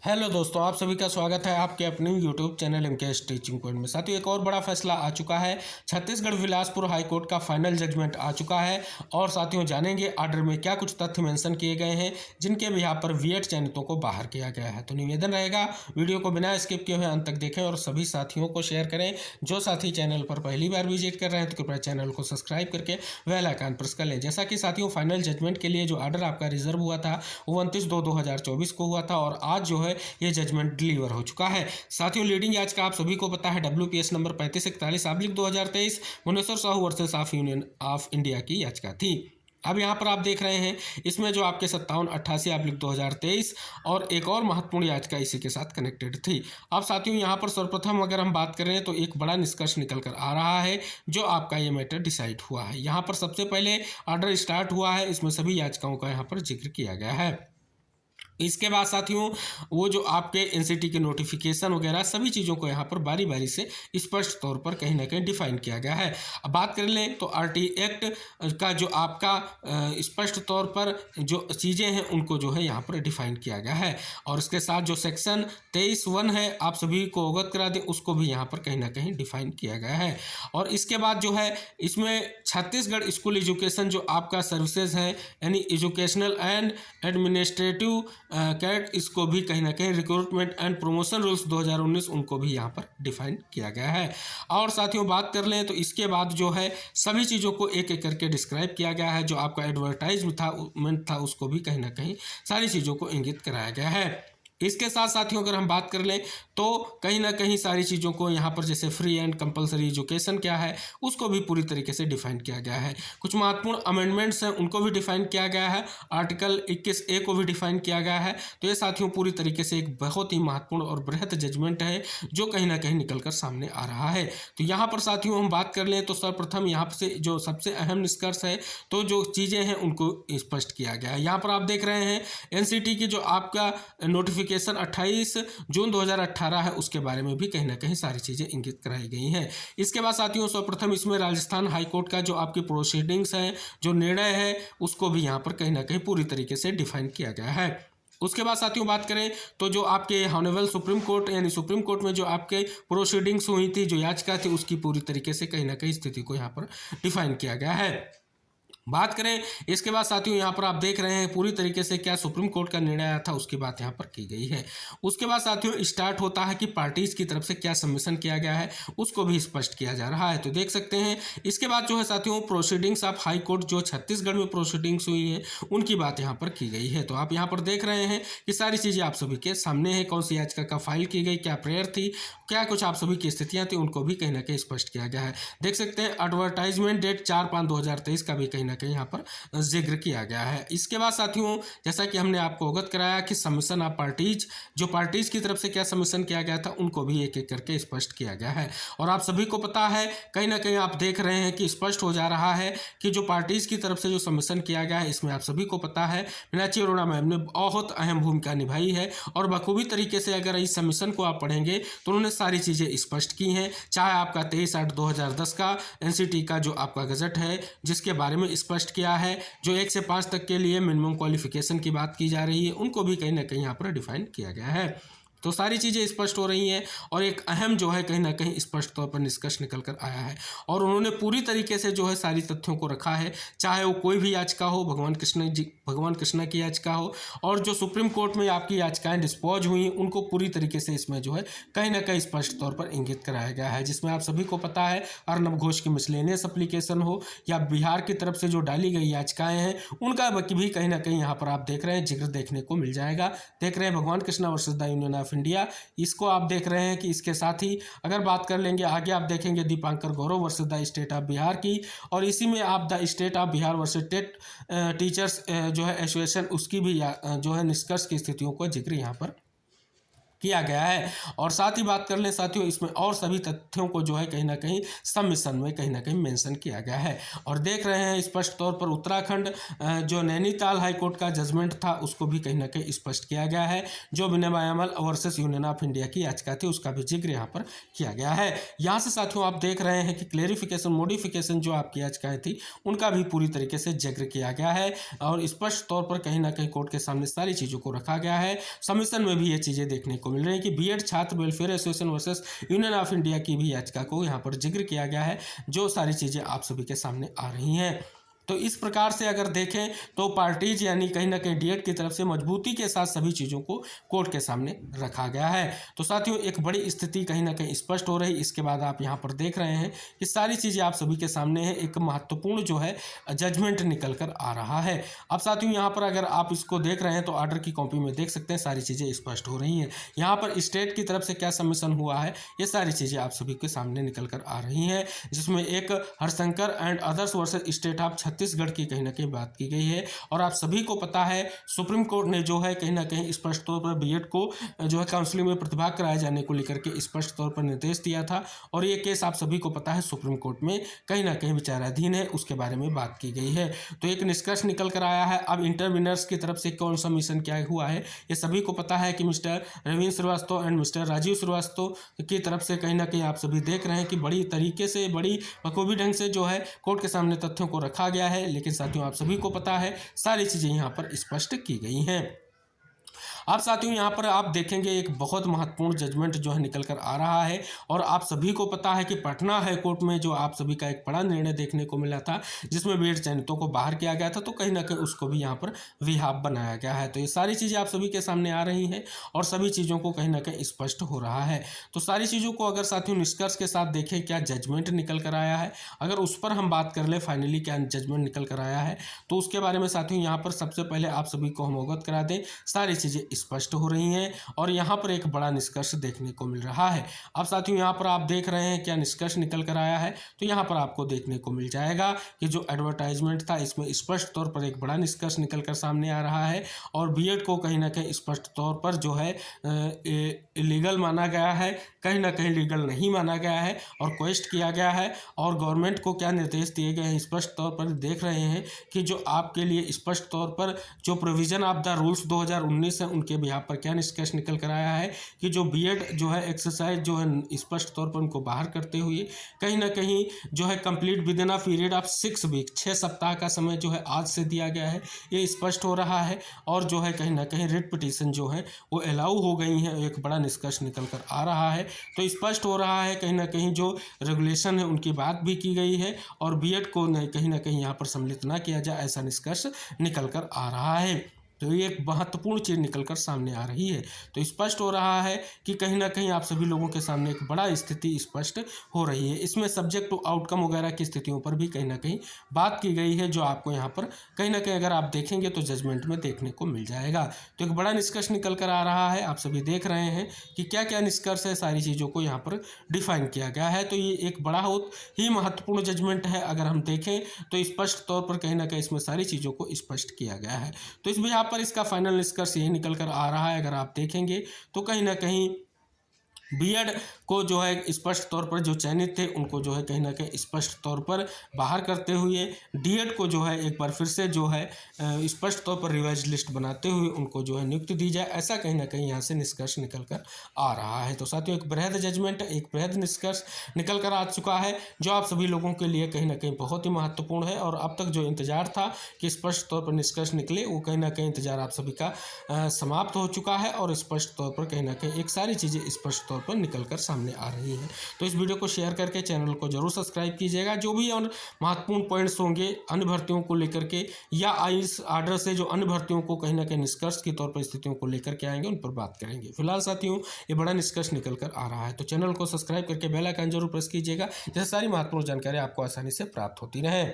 Hello दोस्तों, आप सभी का स्वागत है आपके अपने YouTube channel MKS teaching point में। साथियों, एक और बड़ा फैसला आ चुका है। छत्तीसगढ़ बिलासपुर हाई कोर्ट का फाइनल जजमेंट आ चुका है और साथियों जानेंगे आर्डर में क्या कुछ तथ्य मेंशन किए गए हैं जिनके भी यहाँ पर वीएड चयनितों को बाहर किया गया है। तो निवेदन रहेगा, वीडियो को बिना स्किप किए हुए अंत तक देखें और सभी साथियों को शेयर करें। जो साथी चैनल पर पहली बार विजिट कर रहे हैं तो कृपया चैनल को सब्सक्राइब करके बेल आइकन प्रेस कर लें। जैसा कि साथियों फाइनल जजमेंट के लिए जो आर्डर आपका रिजर्व हुआ था वो 29/2/2024 को हुआ था और आज जो है ये जजमेंट डिलीवर हो चुका है। साथियों, लीडिंग याच का आप सभी को पता है WPS number 3541/2023 Bhubaneswar Sahu versus of Union of India की याचिका थी। अब यहाँ पर आप देख रहे हैं इसमें जो आपके 5788/2023 और एक और महत्वपूर्ण याचिका इसी के साथ कनेक्टेड थी। अब साथियों यहाँ पर सर्वप्रथम अगर हम बात करें तो एक बड़ा निष्कर्ष निकल कर आ रहा है जो आपका ये मैटर डिसाइड हुआ है। यहाँ पर सबसे पहले ऑर्डर स्टार्ट हुआ है, इसमें सभी याचिकाओं का यहाँ पर जिक्र किया गया है। इसके बाद साथियों वो जो आपके एनसीटी के नोटिफिकेशन वगैरह सभी चीज़ों को यहाँ पर बारी बारी से स्पष्ट तौर पर कहीं ना कहीं डिफाइन किया गया है। अब बात कर लें तो आरटी एक्ट का जो आपका स्पष्ट तौर पर जो चीज़ें हैं उनको जो है यहाँ पर डिफाइन किया गया है और इसके साथ जो सेक्शन 23(1) है आप सभी को अवगत करा दें, उसको भी यहाँ पर कहीं ना कहीं डिफाइन किया गया है। और इसके बाद जो है इसमें छत्तीसगढ़ स्कूल एजुकेशन जो आपका सर्विसेज है यानी एजुकेशनल एंड एडमिनिस्ट्रेटिव कैट, इसको भी कहीं ना कहीं रिक्रूटमेंट एंड प्रमोशन रूल्स 2019 उनको भी यहाँ पर डिफाइन किया गया है। और साथियों बात कर लें तो इसके बाद जो है सभी चीज़ों को एक एक करके डिस्क्राइब किया गया है। जो आपका एडवर्टाइजमेंट था उसको भी कहीं ना कहीं सारी चीज़ों को इंगित कराया गया है। इसके साथ साथियों अगर हम बात कर लें तो कहीं ना कहीं सारी चीज़ों को यहाँ पर जैसे फ्री एंड कंपलसरी एजुकेशन क्या है उसको भी पूरी तरीके से डिफाइन किया गया है। कुछ महत्वपूर्ण अमेंडमेंट्स हैं उनको भी डिफाइन किया गया है। आर्टिकल 21A को भी डिफाइन किया गया है। तो ये साथियों पूरी तरीके से एक बहुत ही महत्वपूर्ण और बृहत जजमेंट है जो कहीं ना कहीं निकल कर सामने आ रहा है। तो यहाँ पर साथियों हम बात कर लें तो सर्वप्रथम यहाँ से जो सबसे अहम निष्कर्ष है तो जो चीज़ें हैं उनको स्पष्ट किया गया है। यहाँ पर आप देख रहे हैं एनसीटी की जो आपका नोटिफिकेशन 28 जून 2018 है उसके बारे में भी कहीं ना कहीं सारी चीज़ें इंगित कराई गई हैं। इसके बाद साथियों सर्वप्रथम इसमें राजस्थान हाई कोर्ट का जो आपकी प्रोसीडिंग्स है जो निर्णय है उसको भी यहाँ पर कहीं ना कहीं पूरी तरीके से डिफाइन किया गया है। उसके बाद साथियों बात करें तो जो आपके हॉनरेबल सुप्रीम कोर्ट यानी सुप्रीम कोर्ट में जो आपके प्रोसीडिंग्स हुई थी जो याचिका थी उसकी पूरी तरीके से कहीं ना कहीं स्थिति को यहाँ पर डिफाइन किया गया है। बात करें इसके बाद साथियों यहाँ पर आप देख रहे हैं पूरी तरीके से क्या सुप्रीम कोर्ट का निर्णय आया था उसकी बात यहाँ पर की गई है। उसके बाद साथियों स्टार्ट होता है कि पार्टीज की तरफ से क्या सबमिशन किया गया है उसको भी स्पष्ट किया जा रहा है। तो देख सकते हैं इसके बाद जो है साथियों प्रोसीडिंग्स ऑफ हाई कोर्ट जो छत्तीसगढ़ में प्रोसीडिंग्स हुई है उनकी बात यहाँ पर की गई है। तो आप यहाँ पर देख रहे हैं कि सारी चीज़ें आप सभी के सामने है, कौन सी याचिका का फाइल की गई, क्या प्रेयर थी, क्या कुछ आप सभी की स्थितियाँ थी उनको भी कहीं ना कहीं स्पष्ट किया गया है। देख सकते हैं एडवर्टाइजमेंट डेट 4/5/2023 का भी कहीं ना कहीं यहाँ पर जिक्र किया गया है। इसके बाद साथियों जैसा कि हमने आपको अवगत कराया कि सबमिशन ऑफ पार्टीज जो पार्टीज की तरफ से क्या सबमिशन किया गया था उनको भी एक एक करके स्पष्ट किया गया है। और आप सभी को पता है कहीं ना कहीं आप देख रहे हैं कि स्पष्ट हो जा रहा है कि जो पार्टीज की तरफ से जो सबमिशन किया गया है इसमें आप सभी को पता है मीनाक्षी अरोड़ा मैम ने बहुत अहम भूमिका निभाई है और बखूबी तरीके से अगर इस सबमिशन को आप पढ़ेंगे तो उन्होंने सारी चीज़ें स्पष्ट की हैं। चाहे आपका 23/8/2010 का एनसीटी का जो आपका गजट है जिसके बारे में स्पष्ट किया है, जो 1 से 5 तक के लिए मिनिमम क्वालिफिकेशन की बात की जा रही है उनको भी कहीं ना कहीं यहाँ पर डिफाइन किया गया है। तो सारी चीज़ें स्पष्ट हो रही हैं और एक अहम जो है कहीं ना कहीं स्पष्ट तौर पर निष्कर्ष निकल कर आया है और उन्होंने पूरी तरीके से जो है सारी तथ्यों को रखा है, चाहे वो कोई भी याचिका हो, भगवान कृष्णा की याचिका हो और जो सुप्रीम कोर्ट में आपकी याचिकाएं डिस्पोज हुई उनको पूरी तरीके से इसमें जो है कहीं ना कहीं स्पष्ट तौर पर इंगित कराया गया है। जिसमें आप सभी को पता है अर्नब घोष की मिसलेनियस एप्लीकेशन हो या बिहार की तरफ से जो डाली गई याचिकाएं हैं उनका भी कहीं ना कहीं यहाँ पर आप देख रहे हैं जिक्र देखने को मिल जाएगा। देख रहे हैं भगवान Krishna versus the union of India, इसको आप देख रहे हैं कि इसके साथ ही अगर बात कर लेंगे आगे आप देखेंगे Dipankar Gaurav versus the state of Bihar की और इसी में आप the state of Bihar versus TET teachers जो है एसोसिएशन उसकी भी जो है निष्कर्ष की स्थितियों को जिक्र यहाँ पर किया गया है। और साथ ही बात कर लें साथियों, इसमें और सभी तथ्यों को जो है कहीं ना कहीं सबमिशन में कहीं ना कहीं मेंशन किया गया है। और देख रहे हैं स्पष्ट तौर पर उत्तराखंड जो नैनीताल हाईकोर्ट का जजमेंट था उसको भी कहीं ना कहीं स्पष्ट किया गया है। जो विनय अमल वर्सेस यूनियन ऑफ इंडिया की याचिका थी उसका भी जिक्र यहाँ पर किया गया है। यहाँ से साथियों आप देख रहे हैं कि क्लेरिफिकेशन मॉडिफिकेशन जो आपकी याचिकाएं थी उनका भी पूरी तरीके से जिक्र किया गया है और स्पष्ट तौर पर कहीं ना कहीं कोर्ट के सामने सारी चीज़ों को रखा गया है। सबमिशन में भी ये चीज़ें देखने को मिल रही है कि बीएड छात्र welfare association versus union of India की भी याचिका को यहाँ पर जिक्र किया गया है, जो सारी चीज़ें आप सभी के सामने आ रही हैं। तो इस प्रकार से अगर देखें तो पार्टीज यानी कहीं ना कहीं डीएड की तरफ से मजबूती के साथ सभी चीज़ों को कोर्ट के सामने रखा गया है। तो साथियों एक बड़ी स्थिति कहीं ना कहीं स्पष्ट हो रही। इसके बाद आप यहाँ पर देख रहे हैं कि सारी चीज़ें आप सभी के सामने है, एक महत्वपूर्ण जो है जजमेंट निकल कर आ रहा है। अब साथियों यहाँ पर अगर आप इसको देख रहे हैं तो ऑर्डर की कॉपी में देख सकते हैं सारी चीज़ें स्पष्ट हो रही हैं। यहाँ पर स्टेट की तरफ से क्या सबमिशन हुआ है ये सारी चीज़ें आप सभी के सामने निकल कर आ रही हैं, जिसमें एक Harshankar and others versus state of Chhattisgarh की कहीं ना कहीं बात की गई है। और आप सभी को पता है सुप्रीम कोर्ट ने जो है कहीं ना कहीं स्पष्ट तौर पर बीएड को जो है काउंसलिंग में प्रतिभाग कराए जाने को लेकर के स्पष्ट तौर पर निर्देश दिया था और ये केस आप सभी को पता है सुप्रीम कोर्ट में कहीं ना कहीं विचाराधीन है, उसके बारे में बात की गई है। तो एक निष्कर्ष निकल कर आया है। अब इंटरविनर्स की तरफ से कौन सा मिशन क्या हुआ है ये सभी को पता है कि mister Ravindra Shrivastava and mister Rajiv Shrivastava की तरफ से कहीं ना कहीं आप सभी देख रहे हैं कि बड़ी तरीके से बड़ी बखूबी ढंग से जो है कोर्ट के सामने तथ्यों को रखा गया है। लेकिन साथियों आप सभी को पता है सारी चीज़ें यहाँ पर स्पष्ट की गई हैं। अब साथियों यहाँ पर आप देखेंगे एक बहुत महत्वपूर्ण जजमेंट जो है निकल कर आ रहा है और आप सभी को पता है कि पटना हाई कोर्ट में जो आप सभी का एक बड़ा निर्णय देखने को मिला था जिसमें बीएड चयनितों को बाहर किया गया था, तो कहीं ना कहीं उसको भी यहाँ पर विहाप बनाया गया है। तो ये सारी चीज़ें आप सभी के सामने आ रही हैं और सभी चीज़ों को कहीं ना कहीं स्पष्ट हो रहा है। तो सारी चीज़ों को अगर साथियों निष्कर्ष के साथ देखें क्या जजमेंट निकल कर आया है, अगर उस पर हम बात कर ले फाइनली क्या जजमेंट निकल कर आया है, तो उसके बारे में साथियों यहाँ पर सबसे पहले आप सभी को हम अवगत करा दें। सारी चीज़ें स्पष्ट हो रही हैं और यहाँ पर एक बड़ा निष्कर्ष देखने को मिल रहा है। अब साथियों यहाँ पर आप देख रहे हैं क्या निष्कर्ष निकल कर आया है, तो यहाँ पर आपको देखने को मिल जाएगा कि जो एडवर्टाइजमेंट था इसमें स्पष्ट तौर पर एक बड़ा निष्कर्ष निकल कर सामने आ रहा है और बीएड को कहीं ना कहीं स्पष्ट तौर पर जो है इलीगल माना गया है, कहीं ना कहीं लीगल नहीं माना गया है और क्वेश्चन किया गया है। और गवर्नमेंट को क्या निर्देश दिए गए हैं स्पष्ट तौर पर देख रहे हैं कि जो आपके लिए स्पष्ट तौर पर जो प्रोविजन ऑफ द रूल्स 2019 है उनके बिहाफ पर क्या निष्कर्ष निकल कर आया है कि जो बीएड जो है एक्सरसाइज जो है स्पष्ट तौर पर उनको बाहर करते हुए कहीं ना कहीं जो है complete within a period of 6 week 6 सप्ताह का समय जो है आज से दिया गया है, ये स्पष्ट हो रहा है। और जो है कहीं ना कहीं रिट पिटीशन जो है वो अलाउ हो गई है, एक बड़ा निष्कर्ष निकल कर आ रहा है। तो स्पष्ट हो रहा है कहीं ना कहीं जो रेगुलेशन है उनकी बात भी की गई है और बीएड को कहीं ना कहीं यहाँ पर सम्मिलित ना किया जाए ऐसा निष्कर्ष निकल कर आ रहा है। तो ये एक महत्वपूर्ण चीज़ निकलकर सामने आ रही है। तो स्पष्ट हो रहा है कि कहीं ना कहीं आप सभी लोगों के सामने एक बड़ा स्थिति स्पष्ट हो रही है। इसमें सब्जेक्ट टू आउटकम वगैरह की स्थितियों पर भी कहीं ना कहीं बात की गई है, जो आपको यहाँ पर कहीं ना कहीं अगर आप देखेंगे तो जजमेंट में देखने को मिल जाएगा। तो एक बड़ा निष्कर्ष निकल कर आ रहा है, आप सभी देख रहे हैं कि क्या क्या निष्कर्ष है, सारी चीज़ों को यहाँ पर डिफाइन किया गया है। तो ये एक बड़ा ही महत्वपूर्ण जजमेंट है। अगर हम देखें तो स्पष्ट तौर पर कहीं ना कहीं इसमें सारी चीज़ों को स्पष्ट किया गया है। तो इस बिहाफ पर इसका फाइनल निष्कर्ष यही निकल कर आ रहा है। अगर आप देखेंगे तो कहीं ना कहीं बीएड को जो है स्पष्ट तौर पर जो चयनित थे उनको जो है कहीं ना कहीं स्पष्ट तौर पर बाहर करते हुए डीएड को जो है एक बार फिर से जो है स्पष्ट तौर पर रिवाइज लिस्ट बनाते हुए उनको जो है नियुक्ति दी जाए, ऐसा कहीं ना कहीं यहाँ से निष्कर्ष निकल कर आ रहा है। तो साथियों एक बृहद जजमेंट, एक बृहद निष्कर्ष निकल कर आ चुका है जो आप सभी लोगों के लिए कहीं ना कहीं बहुत ही महत्वपूर्ण है। और अब तक जो इंतजार था कि स्पष्ट तौर पर निष्कर्ष निकले, वो कहीं ना कहीं इंतजार आप सभी का समाप्त हो चुका है और स्पष्ट तौर पर कहीं ना कहीं एक सारी चीज़ें स्पष्ट पर निकलकर सामने आ रही है। तो इस वीडियो को शेयर करके चैनल को जरूर सब्सक्राइब कीजिएगा। जो भी और महत्वपूर्ण पॉइंट्स होंगे अन्य भर्तियों को लेकर के या इस आर्डर से जो अन्य भर्तियों को कहीं ना कहीं निष्कर्ष के तौर पर स्थितियों को लेकर के आएंगे उन पर बात करेंगे। फिलहाल साथियों ये बड़ा निष्कर्ष निकल कर आ रहा है, तो चैनल को सब्सक्राइब करके बेल आइकन जरूर प्रेस कीजिएगा, जिससे सारी महत्वपूर्ण जानकारी आपको आसानी से प्राप्त होती रहे।